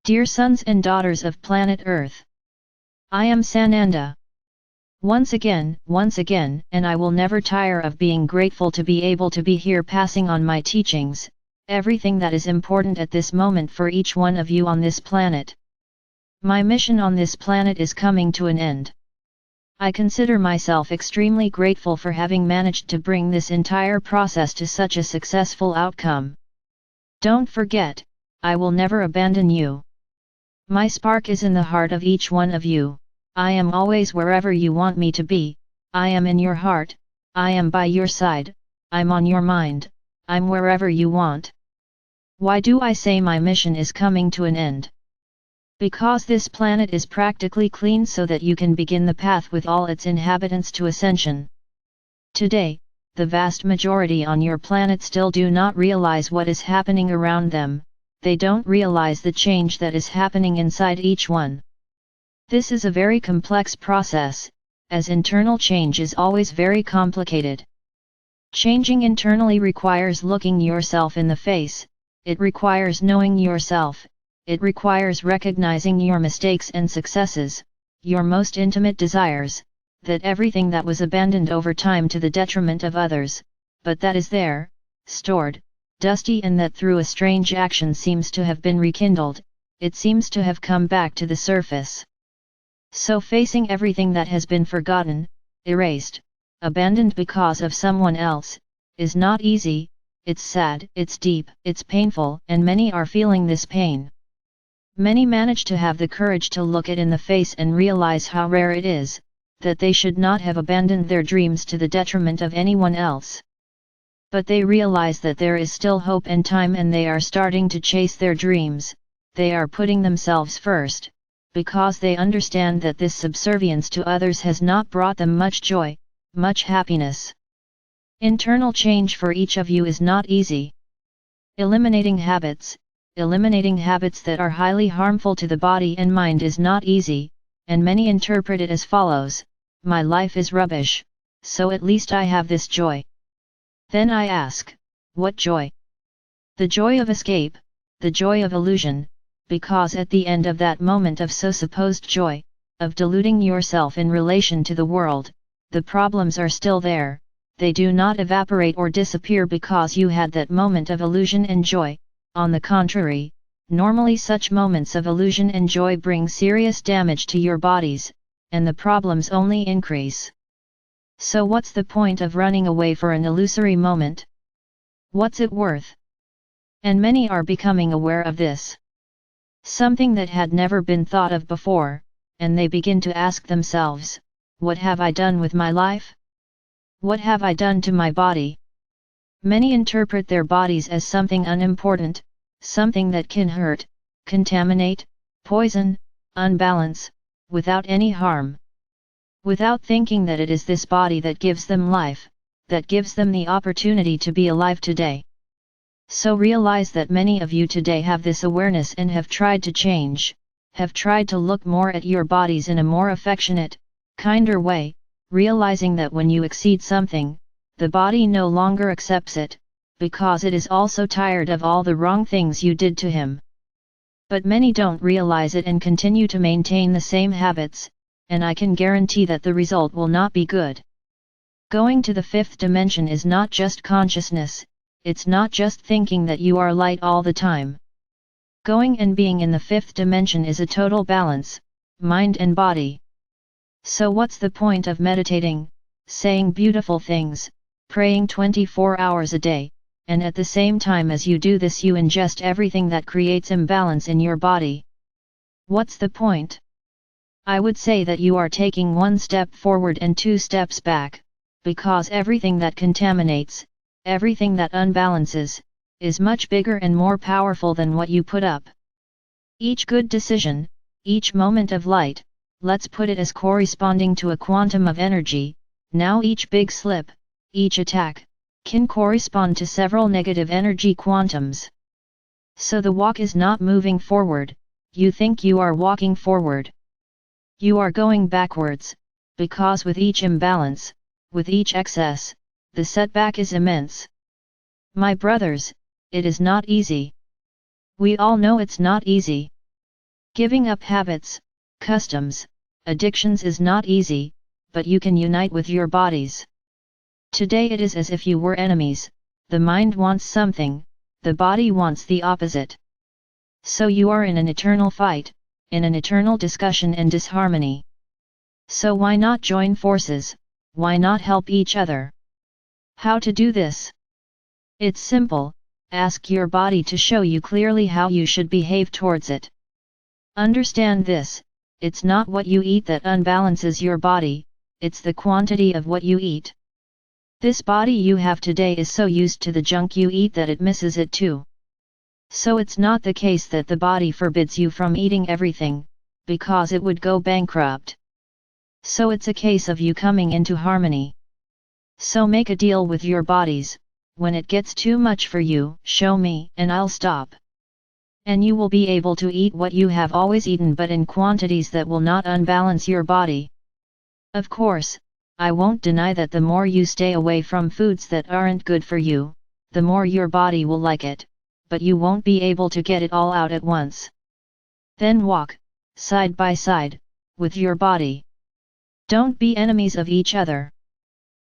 Dear sons and daughters of planet Earth, I am Sananda. Once again, and I will never tire of being grateful to be able to be here passing on my teachings, everything that is important at this moment for each one of you on this planet. My mission on this planet is coming to an end. I consider myself extremely grateful for having managed to bring this entire process to such a successful outcome. Don't forget, I will never abandon you. My spark is in the heart of each one of you. I am always wherever you want me to be, I am in your heart, I am by your side, I'm on your mind, I'm wherever you want. Why do I say my mission is coming to an end? Because this planet is practically clean so that you can begin the path with all its inhabitants to ascension. Today, the vast majority on your planet still do not realize what is happening around them, they don't realize the change that is happening inside each one. This is a very complex process, as internal change is always very complicated. Changing internally requires looking yourself in the face, it requires knowing yourself, it requires recognizing your mistakes and successes, your most intimate desires, that everything that was abandoned over time to the detriment of others, but that is there, stored, dusty, and that through a strange action seems to have been rekindled, it seems to have come back to the surface. So facing everything that has been forgotten, erased, abandoned because of someone else, is not easy, it's sad, it's deep, it's painful, and many are feeling this pain. Many manage to have the courage to look it in the face and realize how rare it is, that they should not have abandoned their dreams to the detriment of anyone else. But they realize that there is still hope and time, and they are starting to chase their dreams, they are putting themselves first, because they understand that this subservience to others has not brought them much joy, much happiness. Internal change for each of you is not easy. Eliminating habits that are highly harmful to the body and mind is not easy, and many interpret it as follows: my life is rubbish, so at least I have this joy. Then I ask, what joy? The joy of escape, the joy of illusion, because at the end of that moment of so supposed joy, of deluding yourself in relation to the world, the problems are still there, they do not evaporate or disappear because you had that moment of illusion and joy. On the contrary, normally such moments of illusion and joy bring serious damage to your bodies, and the problems only increase. So what's the point of running away for an illusory moment? What's it worth? And many are becoming aware of this. Something that had never been thought of before, and they begin to ask themselves, what have I done with my life? What have I done to my body? Many interpret their bodies as something unimportant, something that can hurt, contaminate, poison, unbalance, without any harm. Without thinking that it is this body that gives them life, that gives them the opportunity to be alive today. So realize that many of you today have this awareness and have tried to change, have tried to look more at your bodies in a more affectionate, kinder way, realizing that when you exceed something, the body no longer accepts it, because it is also tired of all the wrong things you did to him. But many don't realize it and continue to maintain the same habits, and I can guarantee that the result will not be good. Going to the fifth dimension is not just consciousness, it's not just thinking that you are light all the time. Going and being in the fifth dimension is a total balance, mind and body. So what's the point of meditating, saying beautiful things, praying 24 hours a day, and at the same time as you do this you ingest everything that creates imbalance in your body? What's the point? I would say that you are taking one step forward and two steps back, because everything that contaminates, everything that unbalances, is much bigger and more powerful than what you put up. Each good decision, each moment of light, let's put it as corresponding to a quantum of energy, now each big slip, each attack, can correspond to several negative energy quantums. So the walk is not moving forward, you think you are walking forward. You are going backwards, because with each imbalance, with each excess, the setback is immense. My brothers, it is not easy. We all know it's not easy. Giving up habits, customs, addictions is not easy, but you can unite with your bodies. Today it is as if you were enemies, the mind wants something, the body wants the opposite. So you are in an eternal fight, in an eternal discussion and disharmony. So why not join forces, why not help each other? How to do this? It's simple, ask your body to show you clearly how you should behave towards it. Understand this, it's not what you eat that unbalances your body, it's the quantity of what you eat. This body you have today is so used to the junk you eat that it misses it too. So it's not the case that the body forbids you from eating everything, because it would go bankrupt. So it's a case of you coming into harmony. So make a deal with your bodies, when it gets too much for you, show me and I'll stop. And you will be able to eat what you have always eaten but in quantities that will not unbalance your body. Of course, I won't deny that the more you stay away from foods that aren't good for you, the more your body will like it, but you won't be able to get it all out at once. Then walk, side by side, with your body. Don't be enemies of each other.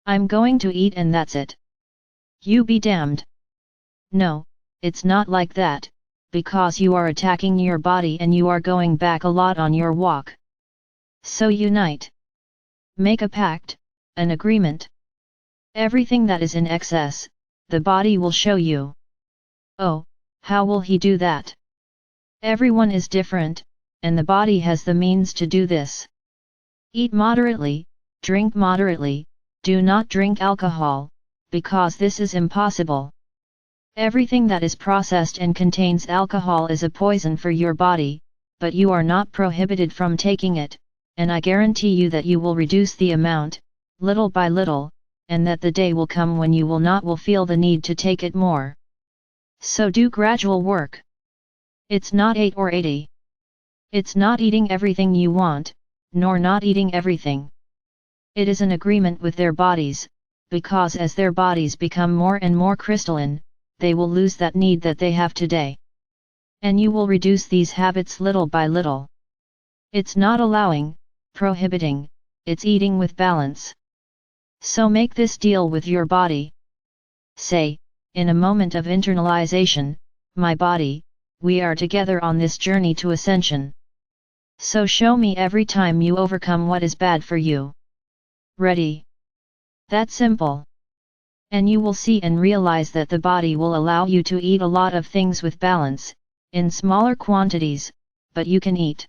I'm going to eat and that's it. You be damned. No, it's not like that, because you are attacking your body and you are going back a lot on your walk. So unite. Make a pact, an agreement. Everything that is in excess, the body will show you. Oh, how will he do that? Everyone is different, and the body has the means to do this. Eat moderately, drink moderately, do not drink alcohol, because this is impossible. Everything that is processed and contains alcohol is a poison for your body, but you are not prohibited from taking it, and I guarantee you that you will reduce the amount, little by little, and that the day will come when you will feel the need to take it more. So do gradual work. It's not 8 or 80. It's not eating everything you want, nor not eating everything. It is an agreement with their bodies, because as their bodies become more and more crystalline, they will lose that need that they have today. And you will reduce these habits little by little. It's not allowing, prohibiting, it's eating with balance. So make this deal with your body. Say, in a moment of internalization, my body, we are together on this journey to ascension. So show me every time you overcome what is bad for you. Ready? That's simple. And you will see and realize that the body will allow you to eat a lot of things with balance, in smaller quantities, but you can eat.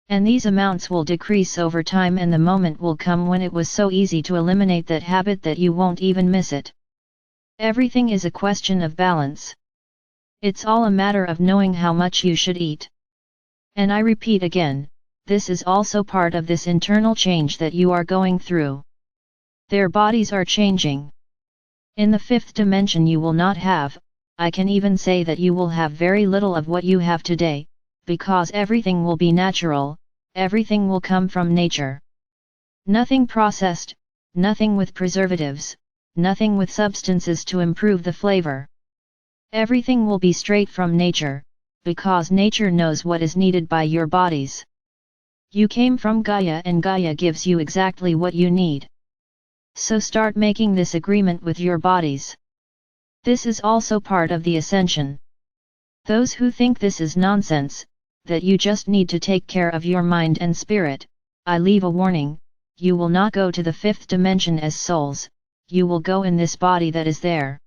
And these amounts will decrease over time and the moment will come when it was so easy to eliminate that habit that you won't even miss it. Everything is a question of balance. It's all a matter of knowing how much you should eat. And I repeat again, this is also part of this internal change that you are going through. Their bodies are changing. In the fifth dimension you will not have, I can even say that you will have very little of what you have today, because everything will be natural, everything will come from nature. Nothing processed, nothing with preservatives, nothing with substances to improve the flavor. Everything will be straight from nature, because nature knows what is needed by your bodies. You came from Gaia and Gaia gives you exactly what you need. So start making this agreement with your bodies. This is also part of the ascension. Those who think this is nonsense, that you just need to take care of your mind and spirit, I leave a warning, you will not go to the fifth dimension as souls, you will go in this body that is there.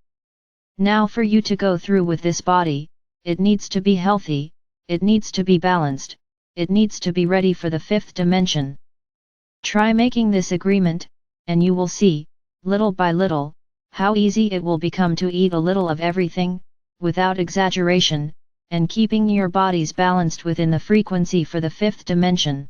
Now for you to go through with this body, it needs to be healthy, it needs to be balanced, it needs to be ready for the fifth dimension. Try making this agreement, and you will see, little by little, how easy it will become to eat a little of everything, without exaggeration, and keeping your bodies balanced within the frequency for the fifth dimension.